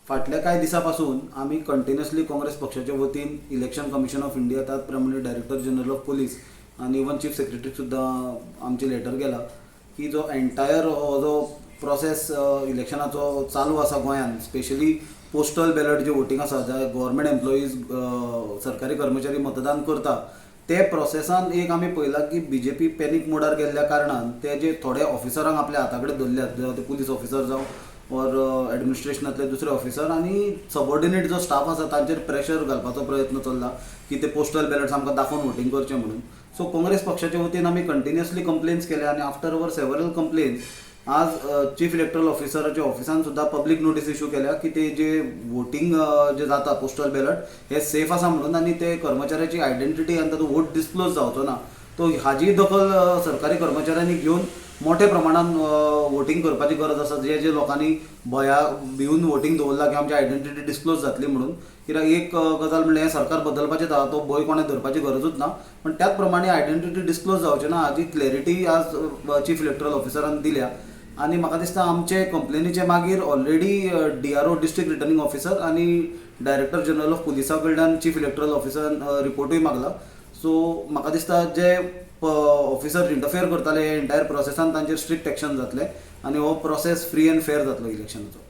फाटल्या काही दिसापासून आम्ही कंटिन्युअसली काँग्रेस पक्षाच्या वतीन इलेक्शन कमिशन ऑफ इंडिया त्याचप्रमाणे डायरेक्टर जनरल ऑफ पोलीस आणि इवन चीफ सेक्रेटरी सुद्धा आमचे लेटर गेला की जो एंटायर जो प्रोसेस इलेक्शनाचो चालू आसा गोंयांत, स्पेशली पोस्टल बॅलट जे वोटींग आसा, जे गव्हर्मेंट एम्प्लॉईज सरकारी कर्मचारी मतदान करता, ते प्रोसेसान एक आमी पळयलां की बीजेपी पॅनीक मोडार गेल्ल्या कारणान ते जे थोडे ऑफिसरांक आपल्या हाता कडेन धरल्यात, ते पुलीस ऑफिसर जावं और एडमिनिस्ट्रेशनातले दुसरे ऑफिसर आनी सबऑर्डिनेट जो स्टाफ आसा तांचेर प्रेशर घालपाचो प्रयत्न चल्ला की ते पोस्टल बॅलट्स आमकां दाखोवन वोटींग करचें म्हणून. सो काँग्रेस पक्षाच्या वतीन आमी कंटिन्युअसली कंप्लेन्स केल्या आनी आफ्टर अवर सेवरल कंप्लेन्स आज चीफ इलेक्टरल ऑफिसराच्या ऑफिसान सुद्धा पब्लीक नोटीस इश्यू केल्या की ते जे वोटींग जे जाता पोस्टल बॅलट हे सेफ आसा म्हणून आनी ते कर्मचाऱ्याची आयडेंटिटी आनी ताचो वोट डिस्क्लोज जावचो ना. तो हाजी दखल सरकारी कर्मचाऱ्यांनी घेवन मोठ्या प्रमाणात वोटींग करपाची गरज आसा. जे जे लोकांनी भिवन वोटींग दवरला की आमची आयडेंटिटी डिस्क्लोज जातली म्हणून. कित्याक एक गजाल म्हणल्यार हें सरकार बदलपाचें आसा, तो भंय कोणें धरपाची गरजूच ना, पण त्याच प्रमाणे आयडेंटिटी डिस्क्लोज जावचें ना हाजी क्लॅरिटी आज चीफ इलेक्टरल ऑफिसरान दिल्या. आनी म्हाका दिसता आमचे कंप्लेनीचे मागीर already DRO district returning officer आनी डायरेक्टर जनरल ऑफ पुलिसा कडल्यान चीफ इलेक्टरल ऑफिसरान रिपोर्टूय मागला. सो म्हाका दिसता जे ऑफिसर इंटरफियर करताले एंटायर प्रोसेसान तांचेर स्ट्रिक्ट एक्शन जातले आनी हो प्रोसेस फ्री एंड फेअर जातलो इलेक्शनाचो.